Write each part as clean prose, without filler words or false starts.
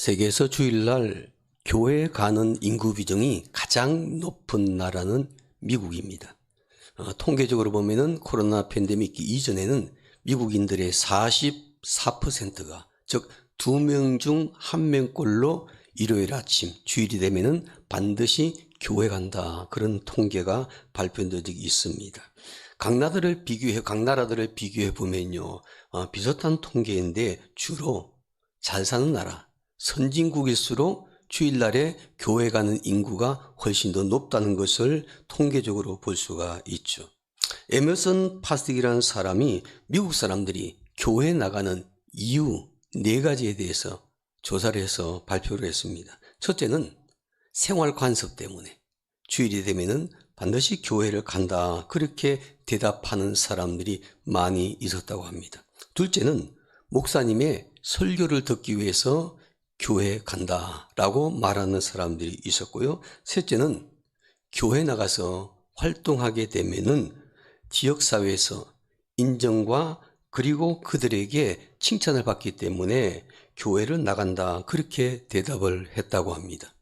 세계에서 주일날 교회 가는 인구 비중이 가장 높은 나라는 미국입니다. 통계적으로 보면은 코로나 팬데믹 이전에는 미국인들의 44%가, 즉 2명 중 1명꼴로 일요일 아침 주일이 되면은 반드시 교회 간다, 그런 통계가 발표된 적이 있습니다. 각 나라들을 비교해 보면요, 비슷한 통계인데 주로 잘 사는 나라, 선진국일수록 주일날에 교회 가는 인구가 훨씬 더 높다는 것을 통계적으로 볼 수가 있죠. 에머슨 파스틱이라는 사람이 미국 사람들이 교회 나가는 이유 4가지에 대해서 조사를 해서 발표를 했습니다. 첫째는 생활 관습 때문에 주일이 되면은 반드시 교회를 간다, 그렇게 대답하는 사람들이 많이 있었다고 합니다. 둘째는 목사님의 설교를 듣기 위해서 교회 간다라고 말하는 사람들이 있었고요. 셋째는 교회 나가서 활동하게 되면은 지역사회에서 인정과 그리고 그들에게 칭찬을 받기 때문에 교회를 나간다, 그렇게 대답을 했다고 합니다.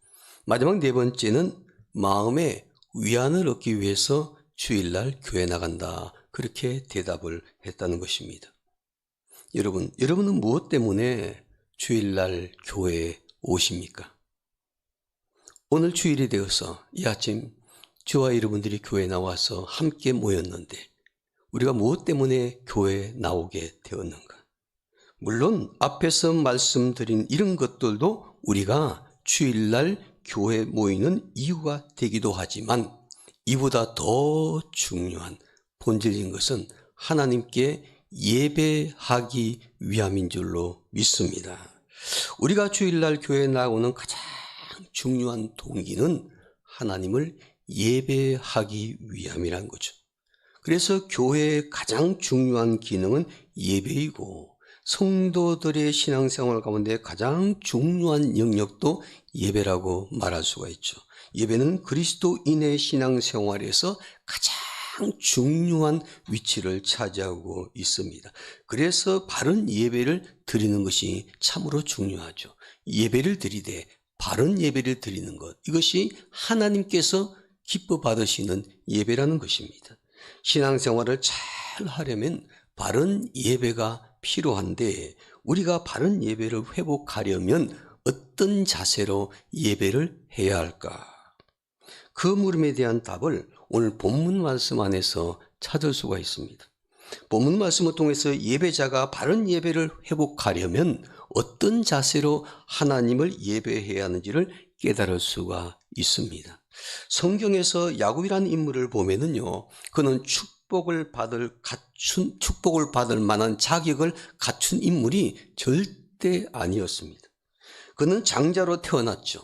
마지막 4번째는 마음의 위안을 얻기 위해서 주일날 교회 나간다, 그렇게 대답을 했다는 것입니다. 여러분은 무엇 때문에 주일날 교회에 오십니까? 오늘 주일이 되어서 이 아침 저와 여러분들이 교회에 나와서 함께 모였는데 우리가 무엇 때문에 교회에 나오게 되었는가? 물론 앞에서 말씀드린 이런 것들도 우리가 주일날 교회에 모이는 이유가 되기도 하지만 이보다 더 중요한 본질적인 것은 하나님께 예배하기 위함인 줄로 믿습니다. 우리가 주일날 교회에 나오는 가장 중요한 동기는 하나님을 예배하기 위함이라는 거죠. 그래서 교회의 가장 중요한 기능은 예배이고 성도들의 신앙생활 가운데 가장 중요한 영역도 예배라고 말할 수가 있죠. 예배는 그리스도인의 신앙생활에서 가장 중요한 위치를 차지하고 있습니다. 그래서 바른 예배를 드리는 것이 참으로 중요하죠. 예배를 드리되 바른 예배를 드리는 것, 이것이 하나님께서 기뻐 받으시는 예배라는 것입니다. 신앙생활을 잘 하려면 바른 예배가 필요한데 우리가 바른 예배를 회복하려면 어떤 자세로 예배를 해야 할까? 그 물음에 대한 답을 오늘 본문 말씀 안에서 찾을 수가 있습니다. 본문 말씀을 통해서 예배자가 바른 예배를 회복하려면 어떤 자세로 하나님을 예배해야 하는지를 깨달을 수가 있습니다. 성경에서 야곱이라는 인물을 보면은요, 그는 축복을 받을 만한 자격을 갖춘 인물이 절대 아니었습니다. 그는 장자로 태어났죠.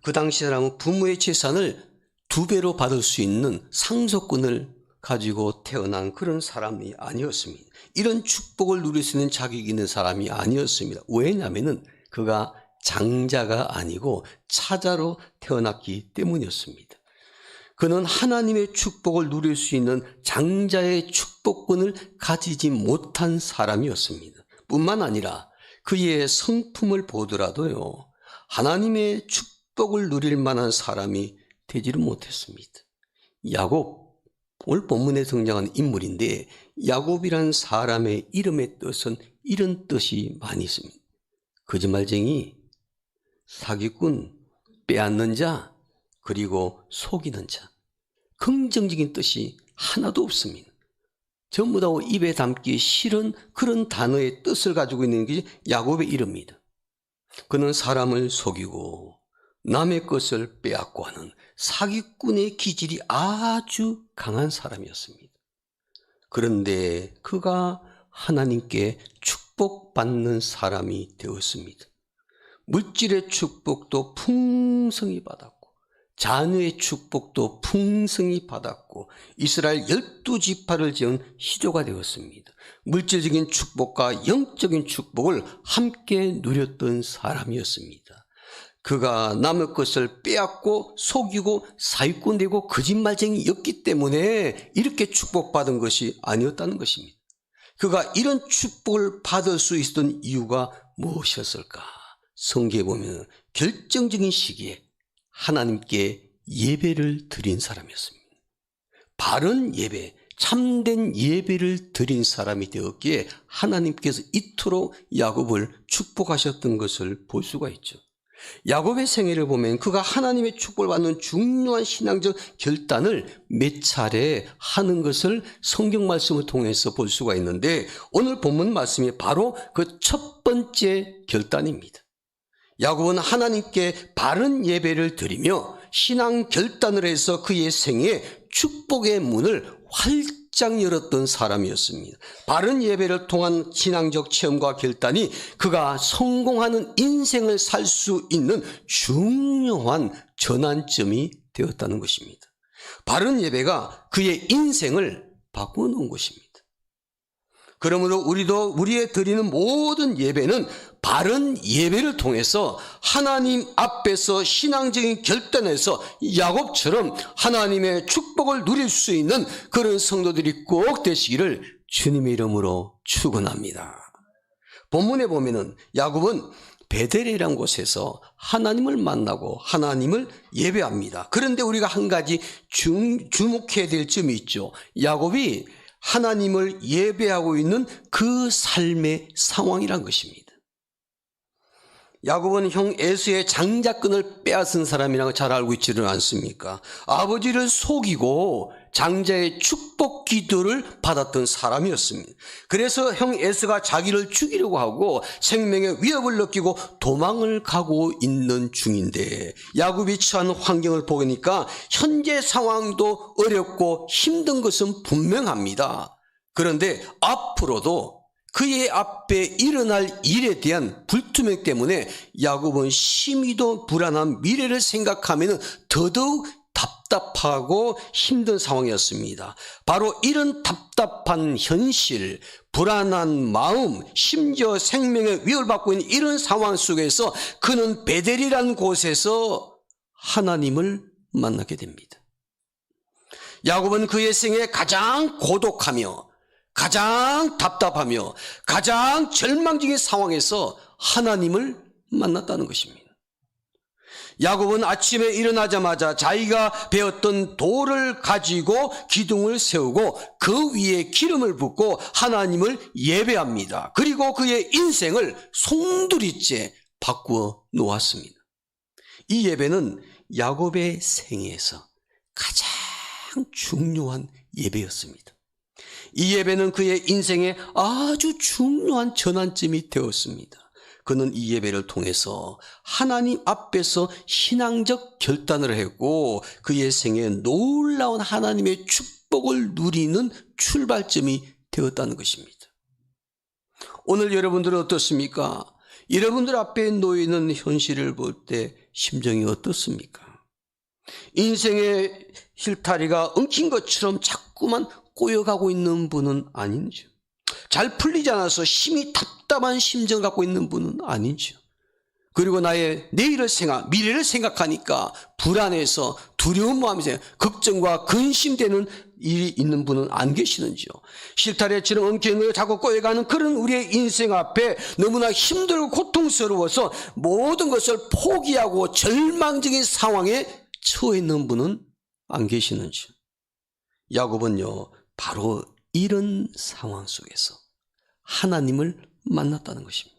그 당시 사람은 부모의 재산을 2배로 받을 수 있는 상속권을 가지고 태어난 그런 사람이 아니었습니다. 이런 축복을 누릴 수 있는 자격이 있는 사람이 아니었습니다. 왜냐하면 그가 장자가 아니고 차자로 태어났기 때문이었습니다. 그는 하나님의 축복을 누릴 수 있는 장자의 축복권을 가지지 못한 사람이었습니다. 뿐만 아니라 그의 성품을 보더라도요, 하나님의 축복을 누릴 만한 사람이 되지를 못했습니다. 야곱, 오늘 본문에 등장한 인물인데 야곱이란 사람의 이름의 뜻은 이런 뜻이 많이 있습니다. 거짓말쟁이, 사기꾼, 빼앗는 자, 그리고 속이는 자. 긍정적인 뜻이 하나도 없습니다. 전부 다 입에 담기 싫은 그런 단어의 뜻을 가지고 있는 게 야곱의 이름입니다. 그는 사람을 속이고 남의 것을 빼앗고 하는 사기꾼의 기질이 아주 강한 사람이었습니다. 그런데 그가 하나님께 축복받는 사람이 되었습니다. 물질의 축복도 풍성히 받았고 자녀의 축복도 풍성히 받았고 이스라엘 12지파를 지은 시조가 되었습니다. 물질적인 축복과 영적인 축복을 함께 누렸던 사람이었습니다. 그가 남의 것을 빼앗고 속이고 사기꾼 되고 거짓말쟁이였기 때문에 이렇게 축복받은 것이 아니었다는 것입니다. 그가 이런 축복을 받을 수 있었던 이유가 무엇이었을까? 성경에 보면 결정적인 시기에 하나님께 예배를 드린 사람이었습니다. 바른 예배, 참된 예배를 드린 사람이 되었기에 하나님께서 이토록 야곱을 축복하셨던 것을 볼 수가 있죠. 야곱의 생애를 보면 그가 하나님의 축복을 받는 중요한 신앙적 결단을 몇 차례 하는 것을 성경 말씀을 통해서 볼 수가 있는데, 오늘 본문 말씀이 바로 그 첫 번째 결단입니다. 야곱은 하나님께 바른 예배를 드리며 신앙 결단을 해서 그의 생애에 축복의 문을 활짝 열었던 사람이었습니다. 바른 예배를 통한 신앙적 체험과 결단이 그가 성공하는 인생을 살 수 있는 중요한 전환점이 되었다는 것입니다. 바른 예배가 그의 인생을 바꿔놓은 것입니다. 그러므로 우리도 우리의 드리는 모든 예배는 바른 예배를 통해서 하나님 앞에서 신앙적인 결단에서 야곱처럼 하나님의 축복을 누릴 수 있는 그런 성도들이 꼭 되시기를 주님의 이름으로 축원합니다. 본문에 보면은 야곱은 베델이라는 곳에서 하나님을 만나고 하나님을 예배합니다. 그런데 우리가 한 가지 주목해야 될 점이 있죠. 야곱이 하나님을 예배하고 있는 그 삶의 상황이란 것입니다. 야곱은 형 에서의 장자권을 빼앗은 사람이라고 잘 알고 있지는 않습니까? 아버지를 속이고 장자의 축복 기도를 받았던 사람이었습니다. 그래서 형 에서가 자기를 죽이려고 하고 생명의 위협을 느끼고 도망을 가고 있는 중인데, 야곱이 처한 환경을 보니까 현재 상황도 어렵고 힘든 것은 분명합니다. 그런데 앞으로도 그의 앞에 일어날 일에 대한 불투명 때문에 야곱은 심히도 불안한 미래를 생각하면 더더욱 답답하고 힘든 상황이었습니다. 바로 이런 답답한 현실, 불안한 마음, 심지어 생명의 위협을 받고 있는 이런 상황 속에서 그는 베델이라는 곳에서 하나님을 만나게 됩니다. 야곱은 그의 생에 가장 고독하며 가장 답답하며 가장 절망적인 상황에서 하나님을 만났다는 것입니다. 야곱은 아침에 일어나자마자 자기가 베었던 돌을 가지고 기둥을 세우고 그 위에 기름을 붓고 하나님을 예배합니다. 그리고 그의 인생을 송두리째 바꾸어 놓았습니다. 이 예배는 야곱의 생애에서 가장 중요한 예배였습니다. 이 예배는 그의 인생에 아주 중요한 전환점이 되었습니다. 그는 이 예배를 통해서 하나님 앞에서 신앙적 결단을 했고 그의 생에 놀라운 하나님의 축복을 누리는 출발점이 되었다는 것입니다. 오늘 여러분들은 어떻습니까? 여러분들 앞에 놓이는 현실을 볼 때 심정이 어떻습니까? 인생의 실타리가 엉킨 것처럼 자꾸만 꼬여가고 있는 분은 아닌지요? 잘 풀리지 않아서 심히 답답한 심정을 갖고 있는 분은 아닌지요? 그리고 나의 내일을 미래를 생각하니까 불안해서 두려운 마음이 걱정과 근심되는 일이 있는 분은 안 계시는지요? 실타래처럼 엉켜있는 자꾸 꼬여가는 그런 우리의 인생 앞에 너무나 힘들고 고통스러워서 모든 것을 포기하고 절망적인 상황에 처해 있는 분은 안 계시는지요? 야곱은요, 바로 이런 상황 속에서 하나님을 만났다는 것입니다.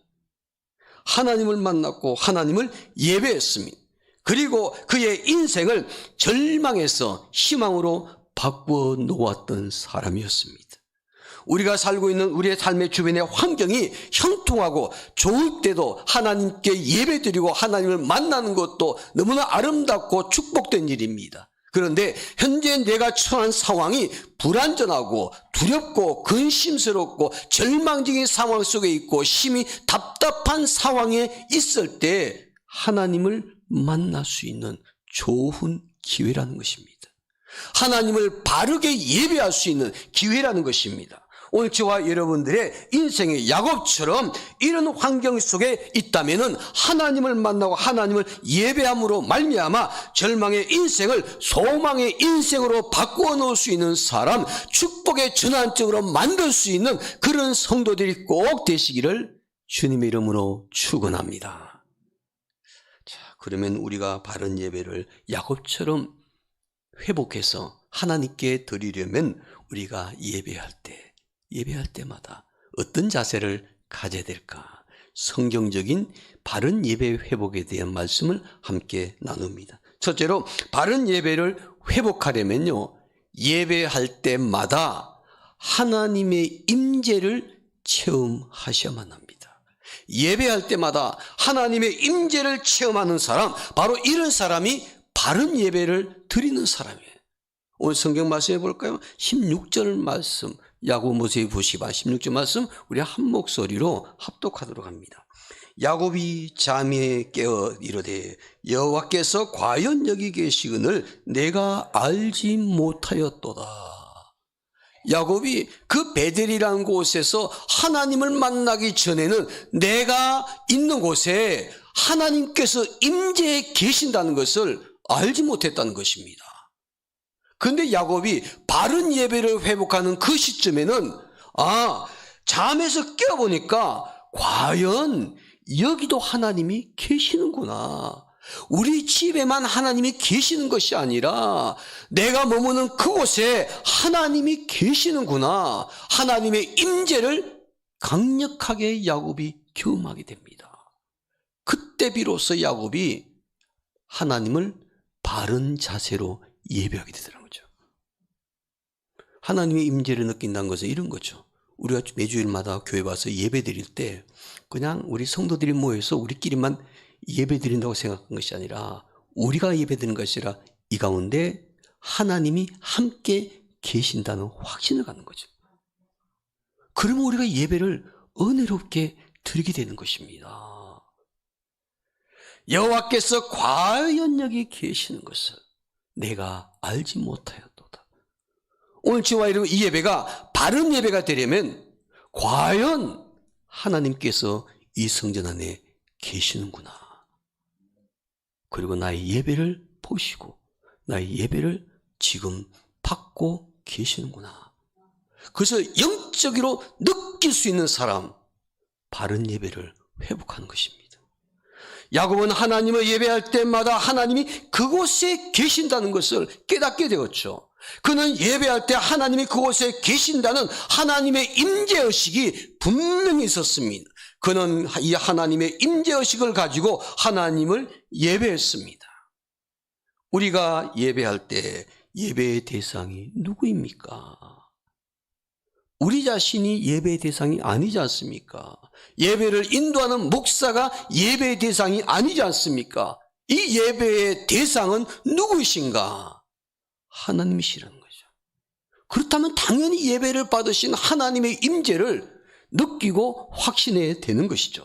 하나님을 만났고 하나님을 예배했습니다. 그리고 그의 인생을 절망에서 희망으로 바꾸어 놓았던 사람이었습니다. 우리가 살고 있는 우리의 삶의 주변의 환경이 형통하고 좋을 때도 하나님께 예배드리고 하나님을 만나는 것도 너무나 아름답고 축복된 일입니다. 그런데 현재 내가 처한 상황이 불안전하고 두렵고 근심스럽고 절망적인 상황 속에 있고 심히 답답한 상황에 있을 때 하나님을 만날 수 있는 좋은 기회라는 것입니다. 하나님을 바르게 예배할 수 있는 기회라는 것입니다. 오늘 저와 여러분들의 인생의 야곱처럼 이런 환경 속에 있다면은 하나님을 만나고 하나님을 예배함으로 말미암아 절망의 인생을 소망의 인생으로 바꾸어 놓을 수 있는 사람, 축복의 전환점으로 만들 수 있는 그런 성도들이 꼭 되시기를 주님의 이름으로 축원합니다. 자, 그러면 우리가 바른 예배를 야곱처럼 회복해서 하나님께 드리려면 우리가 예배할 때마다 어떤 자세를 가져야 될까? 성경적인 바른 예배 회복에 대한 말씀을 함께 나눕니다. 첫째로 바른 예배를 회복하려면요, 예배할 때마다 하나님의 임재를 체험하셔야만 합니다. 예배할 때마다 하나님의 임재를 체험하는 사람, 바로 이런 사람이 바른 예배를 드리는 사람이에요. 오늘 성경 말씀해 볼까요? 16절 말씀, 야고보서 보시바 16절 말씀 우리 한 목소리로 합독하도록 합니다. 야곱이 잠에 깨어 이르되 여호와께서 과연 여기 계시거늘 내가 알지 못하였도다. 야곱이 그 베델이라는 곳에서 하나님을 만나기 전에는 내가 있는 곳에 하나님께서 임재해 계신다는 것을 알지 못했다는 것입니다. 그런데 야곱이 바른 예배를 회복하는 그 시점에는 잠에서 깨어보니까 과연 여기도 하나님이 계시는구나. 우리 집에만 하나님이 계시는 것이 아니라 내가 머무는 그곳에 하나님이 계시는구나. 하나님의 임재를 강력하게 야곱이 경험하게 됩니다. 그때 비로소 야곱이 하나님을 바른 자세로 예배하게 되더라는 거죠. 하나님의 임재를 느낀다는 것은 이런 거죠. 우리가 매주일마다 교회 와서 예배 드릴 때 그냥 우리 성도들이 모여서 우리끼리만 예배 드린다고 생각한 것이 아니라 우리가 예배 드리는 것이 아니라 이 가운데 하나님이 함께 계신다는 확신을 갖는 거죠. 그러면 우리가 예배를 은혜롭게 드리게 되는 것입니다. 여호와께서 과연 여기 계시는 것을 내가 알지 못하였도다. 오늘 저와 여러분 이 예배가 바른 예배가 되려면 과연 하나님께서 이 성전 안에 계시는구나. 그리고 나의 예배를 보시고 나의 예배를 지금 받고 계시는구나. 그래서 영적으로 느낄 수 있는 사람, 바른 예배를 회복하는 것입니다. 야곱은 하나님을 예배할 때마다 하나님이 그곳에 계신다는 것을 깨닫게 되었죠. 그는 예배할 때 하나님이 그곳에 계신다는 하나님의 임재의식이 분명히 있었습니다. 그는 이 하나님의 임재의식을 가지고 하나님을 예배했습니다. 우리가 예배할 때 예배의 대상이 누구입니까? 우리 자신이 예배의 대상이 아니지 않습니까? 예배를 인도하는 목사가 예배의 대상이 아니지 않습니까? 이 예배의 대상은 누구이신가? 하나님이시라는 거죠. 그렇다면 당연히 예배를 받으신 하나님의 임재를 느끼고 확신해야 되는 것이죠.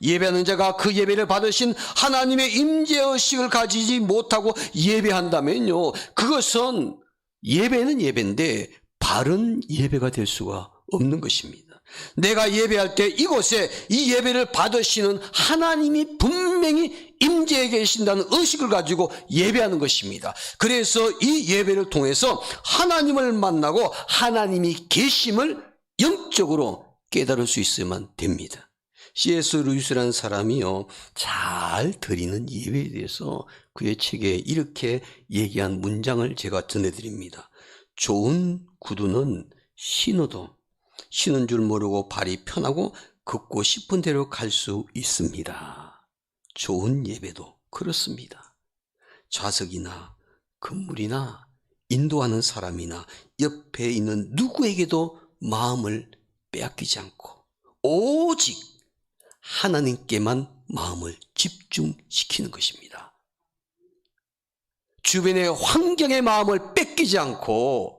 예배하는 자가 그 예배를 받으신 하나님의 임재의식을 가지지 못하고 예배한다면요, 그것은 예배는 예배인데 바른 예배가 될 수가 없는 것입니다. 내가 예배할 때 이곳에 이 예배를 받으시는 하나님이 분명히 임재해 계신다는 의식을 가지고 예배하는 것입니다. 그래서 이 예배를 통해서 하나님을 만나고 하나님이 계심을 영적으로 깨달을 수 있어야만 됩니다. C.S. 루이스라는 사람이요, 잘 드리는 예배에 대해서 그의 책에 이렇게 얘기한 문장을 제가 전해드립니다. 좋은 구두는 신어도 신은 줄 모르고 발이 편하고 걷고 싶은 대로 갈 수 있습니다. 좋은 예배도 그렇습니다. 좌석이나 건물이나 인도하는 사람이나 옆에 있는 누구에게도 마음을 빼앗기지 않고 오직 하나님께만 마음을 집중시키는 것입니다. 주변의 환경의 마음을 뺏기지 않고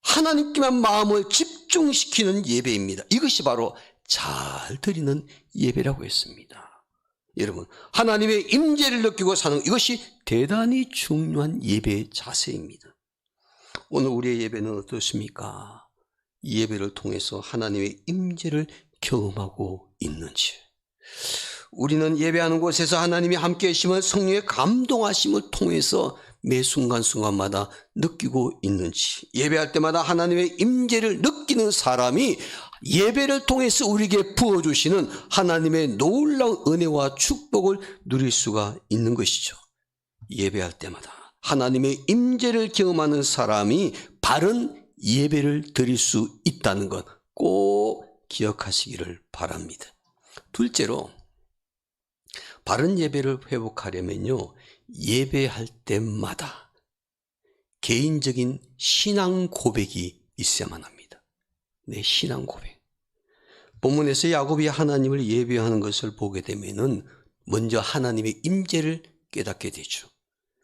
하나님께만 마음을 집중시키는 예배입니다. 이것이 바로 잘 드리는 예배라고 했습니다. 여러분, 하나님의 임재를 느끼고 사는 이것이 대단히 중요한 예배의 자세입니다. 오늘 우리의 예배는 어떻습니까? 예배를 통해서 하나님의 임재를 경험하고 있는지, 우리는 예배하는 곳에서 하나님이 함께 계심을, 성령의 감동하심을 통해서 매 순간순간마다 느끼고 있는지, 예배할 때마다 하나님의 임재를 느끼는 사람이 예배를 통해서 우리에게 부어주시는 하나님의 놀라운 은혜와 축복을 누릴 수가 있는 것이죠. 예배할 때마다 하나님의 임재를 경험하는 사람이 바른 예배를 드릴 수 있다는 것 꼭 기억하시기를 바랍니다. 둘째로, 바른 예배를 회복하려면요, 예배할 때마다 개인적인 신앙 고백이 있어야만 합니다. 내 신앙 고백. 본문에서 야곱이 하나님을 예배하는 것을 보게 되면은 먼저 하나님의 임재를 깨닫게 되죠.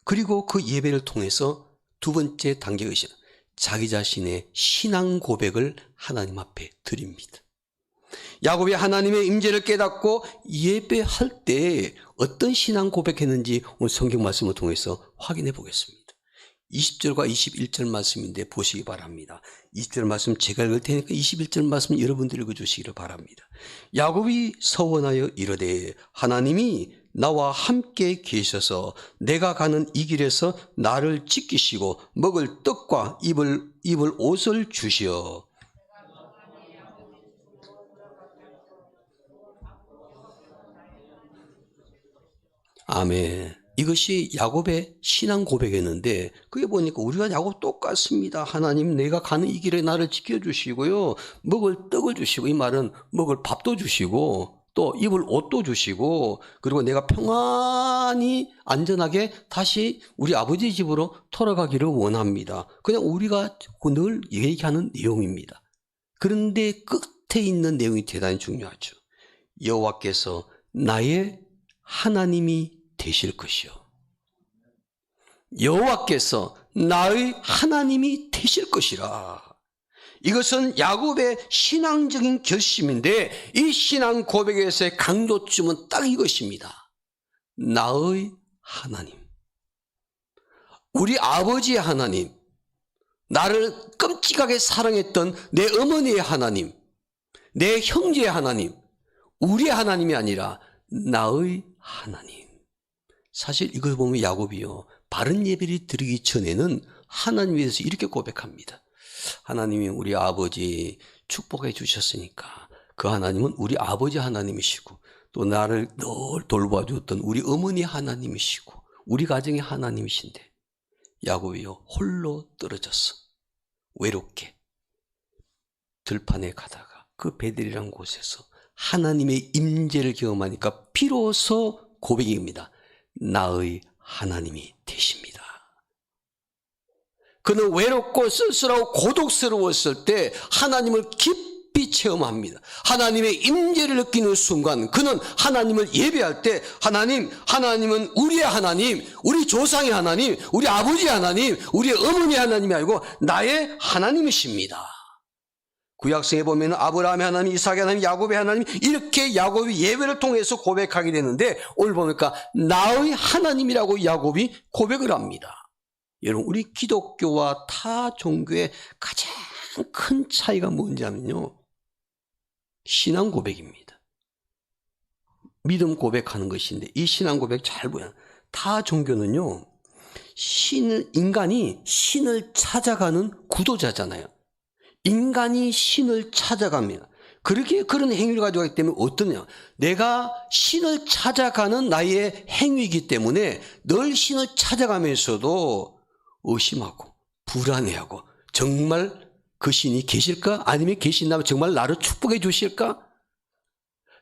그리고 그 예배를 통해서 두 번째 단계가 있어요. 자기 자신의 신앙 고백을 하나님 앞에 드립니다. 야곱이 하나님의 임재를 깨닫고 예배할 때 어떤 신앙 고백했는지 오늘 성경 말씀을 통해서 확인해 보겠습니다. 20절과 21절 말씀인데 보시기 바랍니다. 20절 말씀 제가 읽을 테니까 21절 말씀 여러분들이 읽어주시기를 바랍니다. 야곱이 서원하여 이르되 하나님이 나와 함께 계셔서 내가 가는 이 길에서 나를 지키시고 먹을 떡과 입을 옷을 주시어 아멘. 이것이 야곱의 신앙 고백이었는데, 그게 보니까 우리가 야곱 똑같습니다. 하나님, 내가 가는 이 길에 나를 지켜주시고요, 먹을 떡을 주시고, 이 말은 먹을 밥도 주시고 또 입을 옷도 주시고, 그리고 내가 평안히 안전하게 다시 우리 아버지 집으로 돌아가기를 원합니다. 그냥 우리가 늘 얘기하는 내용입니다. 그런데 끝에 있는 내용이 대단히 중요하죠. 여호와께서 나의 하나님이 되실 것이요, 여호와께서 나의 하나님이 되실 것이라. 이것은 야곱의 신앙적인 결심인데, 이 신앙 고백에서의 강조점은 딱 이것입니다. 나의 하나님, 우리 아버지의 하나님, 나를 끔찍하게 사랑했던 내 어머니의 하나님, 내 형제의 하나님, 우리의 하나님이 아니라 나의 하나님. 사실 이걸 보면 야곱이요, 바른 예배를 드리기 전에는 하나님에 대해서 이렇게 고백합니다. 하나님이 우리 아버지 축복해 주셨으니까 그 하나님은 우리 아버지 하나님이시고, 또 나를 늘 돌봐주었던 우리 어머니 하나님이시고 우리 가정의 하나님이신데, 야곱이요, 홀로 떨어졌어. 외롭게 들판에 가다가 그 베델이라는 곳에서 하나님의 임재를 경험하니까 비로소 고백입니다. 나의 하나님이 되십니다. 그는 외롭고 쓸쓸하고 고독스러웠을 때 하나님을 깊이 체험합니다. 하나님의 임재를 느끼는 순간 그는 하나님을 예배할 때 하나님은 우리의 하나님, 우리 조상의 하나님, 우리 아버지의 하나님, 우리의 어머니의 하나님이 아니고 나의 하나님이십니다. 구약성에 보면 아브라함의 하나님, 이삭의 하나님, 야곱의 하나님, 이렇게 야곱이 예배를 통해서 고백하게 되는데, 오늘 보니까 나의 하나님이라고 야곱이 고백을 합니다. 여러분, 우리 기독교와 타 종교의 가장 큰 차이가 뭔지 아면요, 신앙 고백입니다. 믿음 고백하는 것인데, 이 신앙 고백 잘 보여. 타 종교는요, 인간이 신을 찾아가는 구도자잖아요. 인간이 신을 찾아갑니다. 그런 행위를 가지고 있기 때문에 어떠냐, 내가 신을 찾아가는 나의 행위이기 때문에 늘 신을 찾아가면서도 의심하고 불안해하고, 정말 그 신이 계실까? 아니면 계신다면 정말 나를 축복해 주실까?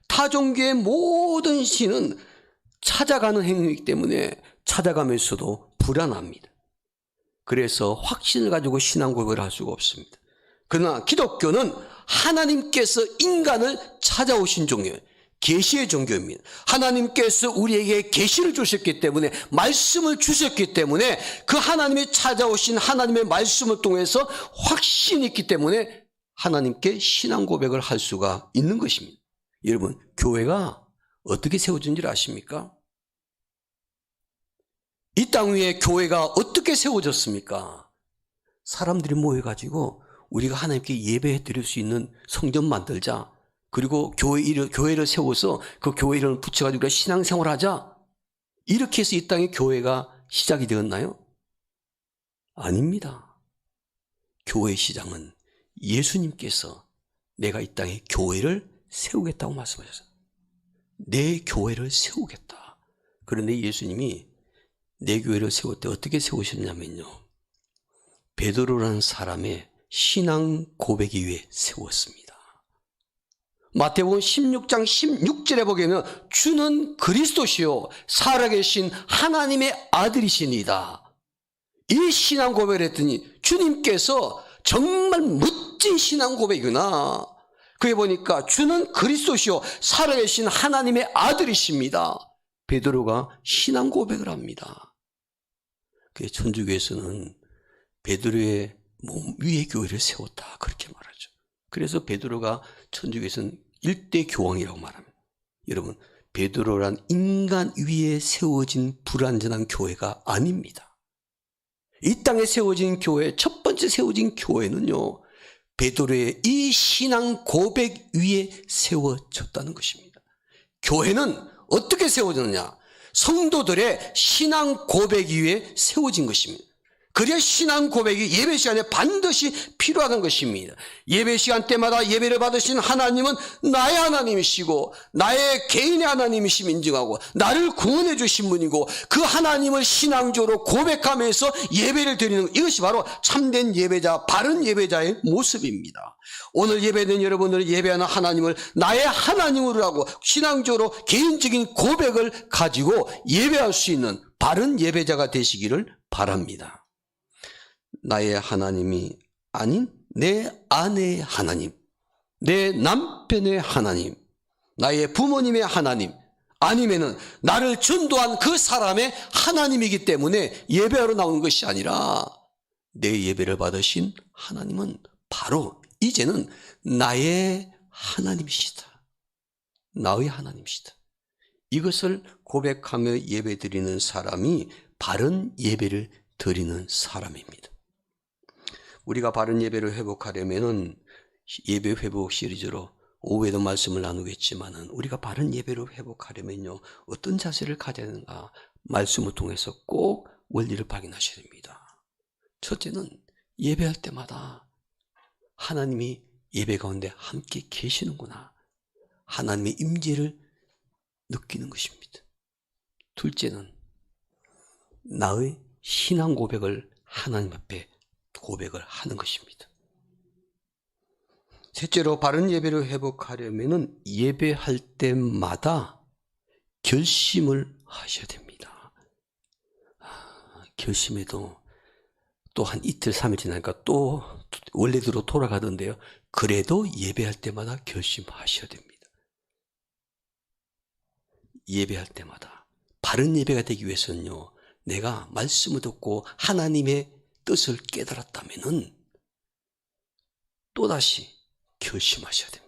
타종교의 모든 신은 찾아가는 행위이기 때문에 찾아가면서도 불안합니다. 그래서 확신을 가지고 신앙 고백을 할 수가 없습니다. 그러나 기독교는 하나님께서 인간을 찾아오신 종교예요. 계시의 종교입니다. 하나님께서 우리에게 계시를 주셨기 때문에, 말씀을 주셨기 때문에, 그 하나님이 찾아오신 하나님의 말씀을 통해서 확신이 있기 때문에 하나님께 신앙 고백을 할 수가 있는 것입니다. 여러분, 교회가 어떻게 세워진 줄 아십니까? 이 땅 위에 교회가 어떻게 세워졌습니까? 사람들이 모여가지고 우리가 하나님께 예배해 드릴 수 있는 성전 만들자. 그리고 교회를 세워서 그 교회 이름을 붙여가지고 우리가 신앙생활 하자. 이렇게 해서 이 땅에 교회가 시작이 되었나요? 아닙니다. 교회 시작은 예수님께서 내가 이 땅에 교회를 세우겠다고 말씀하셨어요. 내 교회를 세우겠다. 그런데 예수님이 내 교회를 세울 때 어떻게 세우셨냐면요. 베드로라는 사람의 신앙 고백이 위해 세웠습니다. 마태복음 16장 16절에 보면 주는 그리스도시요 살아계신 하나님의 아들이시니다. 이 신앙 고백을 했더니 주님께서 정말 멋진 신앙 고백이구나. 그게 보니까 주는 그리스도시요 살아계신 하나님의 아들이십니다. 베드로가 신앙 고백을 합니다. 그 천주교에서는 베드로의 몸 위에 교회를 세웠다 그렇게 말하죠. 그래서 베드로가 천주교에서는 일대 교황이라고 말합니다. 여러분, 베드로란 인간 위에 세워진 불완전한 교회가 아닙니다. 이 땅에 세워진 교회, 첫 번째 세워진 교회는요, 베드로의 이 신앙 고백 위에 세워졌다는 것입니다. 교회는 어떻게 세워졌느냐? 성도들의 신앙 고백 위에 세워진 것입니다. 그래야 신앙 고백이 예배 시간에 반드시 필요하다는 것입니다. 예배 시간 때마다 예배를 받으신 하나님은 나의 하나님이시고 나의 개인의 하나님이심 인정하고 나를 구원해 주신 분이고 그 하나님을 신앙적으로 고백하면서 예배를 드리는 이것이 바로 참된 예배자, 바른 예배자의 모습입니다. 오늘 예배된 여러분들이 예배하는 하나님을 나의 하나님으로 하고 신앙적으로 개인적인 고백을 가지고 예배할 수 있는 바른 예배자가 되시기를 바랍니다. 나의 하나님이 아닌 내 아내의 하나님, 내 남편의 하나님, 나의 부모님의 하나님, 아니면은 나를 전도한 그 사람의 하나님이기 때문에 예배하러 나오는 것이 아니라 내 예배를 받으신 하나님은 바로 이제는 나의 하나님이시다. 나의 하나님이시다. 이것을 고백하며 예배 드리는 사람이 바른 예배를 드리는 사람입니다. 우리가 바른 예배를 회복하려면은 예배 회복 시리즈로 오후에도 말씀을 나누겠지만은 우리가 바른 예배를 회복하려면요 어떤 자세를 가져야 되는가 말씀을 통해서 꼭 원리를 발견하셔야 됩니다. 첫째는 예배할 때마다 하나님이 예배 가운데 함께 계시는구나, 하나님의 임재를 느끼는 것입니다. 둘째는 나의 신앙 고백을 하나님 앞에 고백을 하는 것입니다. 셋째로 바른 예배를 회복하려면 예배할 때마다 결심을 하셔야 됩니다. 결심해도 또 한 이틀 3일 지나니까 또 원래대로 돌아가던데요. 그래도 예배할 때마다 결심하셔야 됩니다. 예배할 때마다 바른 예배가 되기 위해서는요, 내가 말씀을 듣고 하나님의 뜻을 깨달았다면은 또다시 결심하셔야 됩니다.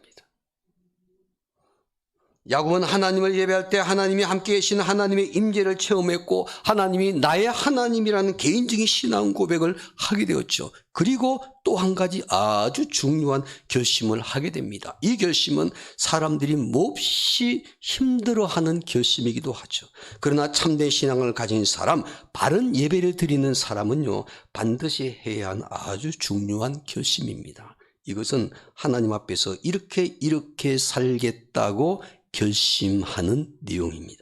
야곱은 하나님을 예배할 때 하나님이 함께 계신 하나님의 임재를 체험했고 하나님이 나의 하나님이라는 개인적인 신앙 고백을 하게 되었죠. 그리고 또 한 가지 아주 중요한 결심을 하게 됩니다. 이 결심은 사람들이 몹시 힘들어하는 결심이기도 하죠. 그러나 참된 신앙을 가진 사람, 바른 예배를 드리는 사람은요 반드시 해야 하는 아주 중요한 결심입니다. 이것은 하나님 앞에서 이렇게 살겠다고 결심하는 내용입니다.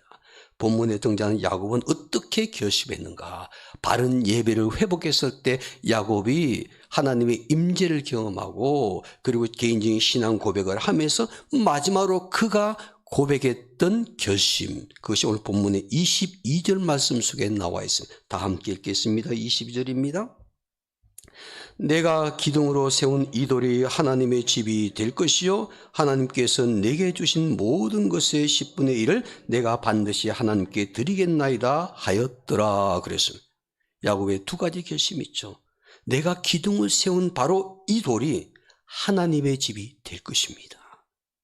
본문에 등장하는 야곱은 어떻게 결심했는가? 바른 예배를 회복했을 때 야곱이 하나님의 임재를 경험하고 그리고 개인적인 신앙 고백을 하면서 마지막으로 그가 고백했던 결심, 그것이 오늘 본문의 22절 말씀 속에 나와 있습니다. 다 함께 읽겠습니다. 22절입니다. 내가 기둥으로 세운 이 돌이 하나님의 집이 될 것이요 하나님께서 내게 주신 모든 것의 10분의 1을 내가 반드시 하나님께 드리겠나이다 하였더라 그랬습니다. 야곱의 두 가지 결심이 있죠. 내가 기둥을 세운 바로 이 돌이 하나님의 집이 될 것입니다.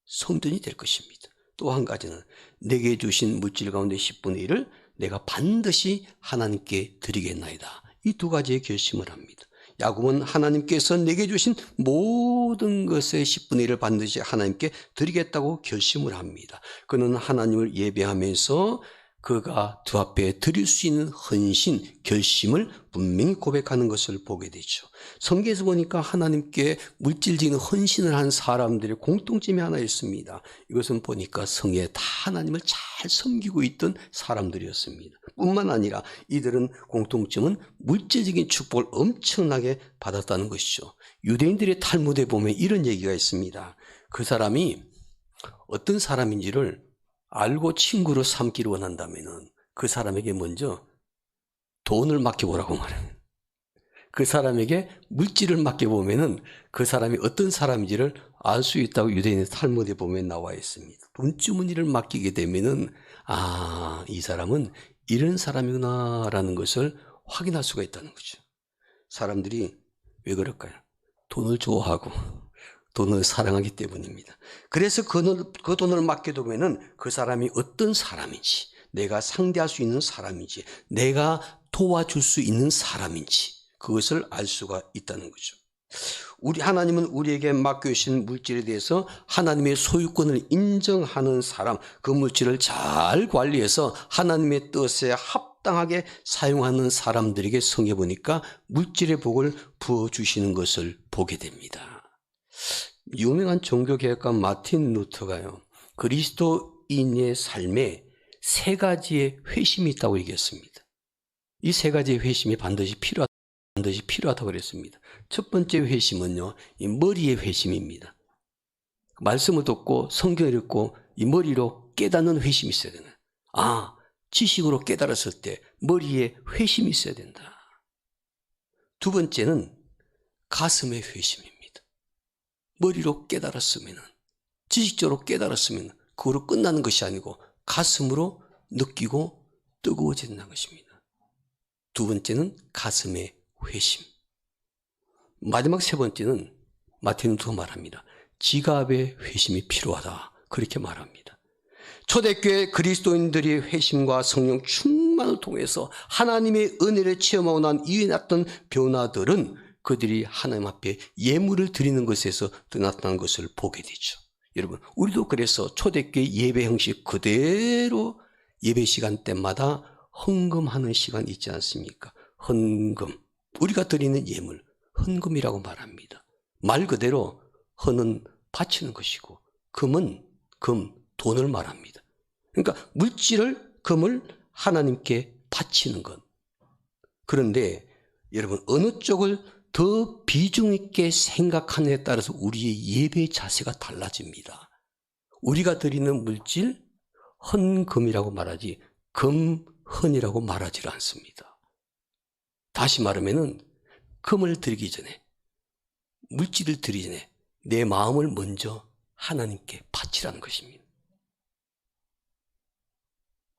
성전이 될 것입니다. 또 한 가지는 내게 주신 물질 가운데 10분의 1을 내가 반드시 하나님께 드리겠나이다. 이 두 가지의 결심을 합니다. 야곱은 하나님께서 내게 주신 모든 것의 10분의 1을 반드시 하나님께 드리겠다고 결심을 합니다. 그는 하나님을 예배하면서 그가 두 앞에 드릴 수 있는 헌신, 결심을 분명히 고백하는 것을 보게 되죠. 성경에서 보니까 하나님께 물질적인 헌신을 한 사람들의 공통점이 하나 있습니다. 이것은 보니까 성에 다 하나님을 잘 섬기고 있던 사람들이었습니다. 뿐만 아니라 이들은 공통점은 물질적인 축복을 엄청나게 받았다는 것이죠. 유대인들의 탈무드에 보면 이런 얘기가 있습니다. 그 사람이 어떤 사람인지를 알고 친구로 삼기를 원한다면 그 사람에게 먼저 돈을 맡겨보라고 말합니다. 그 사람에게 물질을 맡겨보면 그 사람이 어떤 사람인지를 알 수 있다고 유대인의 탈무드에 보면 나와 있습니다. 돈주머니를 맡기게 되면 이 사람은 이런 사람이구나 라는 것을 확인할 수가 있다는 거죠. 사람들이 왜 그럴까요? 돈을 좋아하고 돈을 사랑하기 때문입니다. 그래서 그 돈을 맡겨두면 그 사람이 어떤 사람인지, 내가 상대할 수 있는 사람인지, 내가 도와줄 수 있는 사람인지 그것을 알 수가 있다는 거죠. 하나님은 우리에게 맡겨주신 물질에 대해서 하나님의 소유권을 인정하는 사람, 그 물질을 잘 관리해서 하나님의 뜻에 합당하게 사용하는 사람들에게 성에 보니까 물질의 복을 부어주시는 것을 보게 됩니다. 유명한 종교개혁가 마틴 루터가요, 그리스도인의 삶에 세 가지의 회심이 있다고 얘기했습니다. 이 세 가지의 회심이 반드시 필요하다고 그랬습니다. 첫 번째 회심은요, 이 머리의 회심입니다. 말씀을 듣고 성경을 읽고 이 머리로 깨닫는 회심이 있어야 되는. 지식으로 깨달았을 때 머리에 회심이 있어야 된다. 두 번째는 가슴의 회심입니다. 머리로 깨달았으면, 지식적으로 깨달았으면 그거로 끝나는 것이 아니고 가슴으로 느끼고 뜨거워진다는 것입니다. 두 번째는 가슴의 회심. 마지막 세 번째는 마틴 루터가 말합니다. 지갑의 회심이 필요하다. 그렇게 말합니다. 초대교회 그리스도인들이 회심과 성령 충만을 통해서 하나님의 은혜를 체험하고 난 이후에 났던 변화들은 그들이 하나님 앞에 예물을 드리는 것에서 나타난 것을 보게 되죠. 여러분, 우리도 그래서 초대교회 예배 형식 그대로 예배 시간 때마다 헌금하는 시간이 있지 않습니까? 헌금, 우리가 드리는 예물, 헌금이라고 말합니다. 말 그대로 헌은 바치는 것이고 금은 돈을 말합니다. 그러니까 금을 하나님께 바치는 것. 그런데 여러분, 어느 쪽을 더 비중 있게 생각하느냐에 따라서 우리의 예배 자세가 달라집니다. 우리가 드리는 물질, 헌금이라고 말하지 금헌이라고 말하지 않습니다. 다시 말하면 금을 드리기 전에, 물질을 드리기 전에 내 마음을 먼저 하나님께 바치라는 것입니다.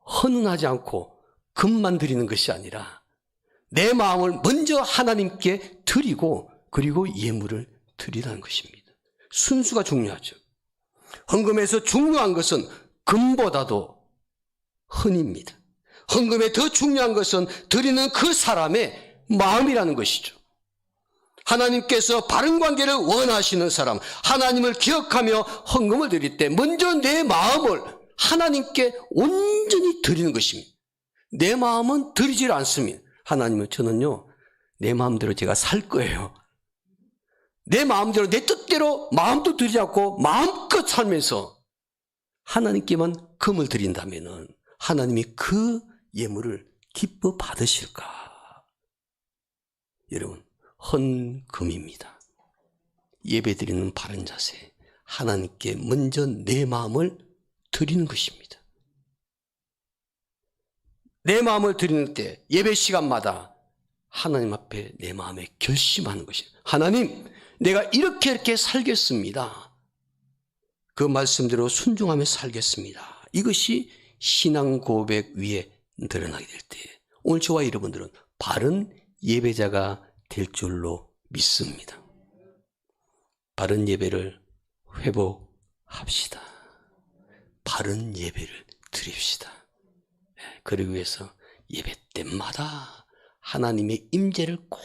헌은하지 않고 금만 드리는 것이 아니라 내 마음을 먼저 하나님께 드리고 그리고 예물을 드리라는 것입니다. 순수가 중요하죠. 헌금에서 중요한 것은 금보다도 헌입니다. 헌금에 더 중요한 것은 드리는 그 사람의 마음이라는 것이죠. 하나님께서 바른 관계를 원하시는 사람, 하나님을 기억하며 헌금을 드릴 때 먼저 내 마음을 하나님께 온전히 드리는 것입니다. 내 마음은 드리질 않습니다. 하나님은 저는요, 내 마음대로 제가 살 거예요. 내 마음대로, 내 뜻대로 마음도 드리지 않고 마음껏 살면서 하나님께만 금을 드린다면 하나님이 그 예물을 기뻐 받으실까? 여러분, 헌금입니다. 예배 드리는 바른 자세, 하나님께 먼저 내 마음을 드리는 것입니다. 내 마음을 드리는 때 예배 시간마다 하나님 앞에 내 마음에 결심하는 것입니다. 하나님, 내가 이렇게 살겠습니다. 그 말씀대로 순종하며 살겠습니다. 이것이 신앙 고백 위에 드러나게 될 때 오늘 저와 여러분들은 바른 예배자가 될 줄로 믿습니다. 바른 예배를 회복합시다. 바른 예배를 드립시다. 그러기 위해서 예배 때마다 하나님의 임재를 꼭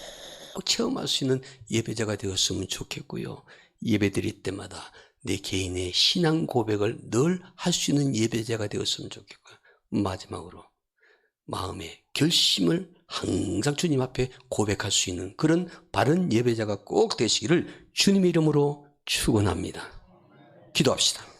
꼭 체험할 수 있는 예배자가 되었으면 좋겠고요. 예배 드릴 때마다 내 개인의 신앙 고백을 늘 할 수 있는 예배자가 되었으면 좋겠고요. 마지막으로 마음의 결심을 항상 주님 앞에 고백할 수 있는 그런 바른 예배자가 꼭 되시기를 주님의 이름으로 축원합니다. 기도합시다.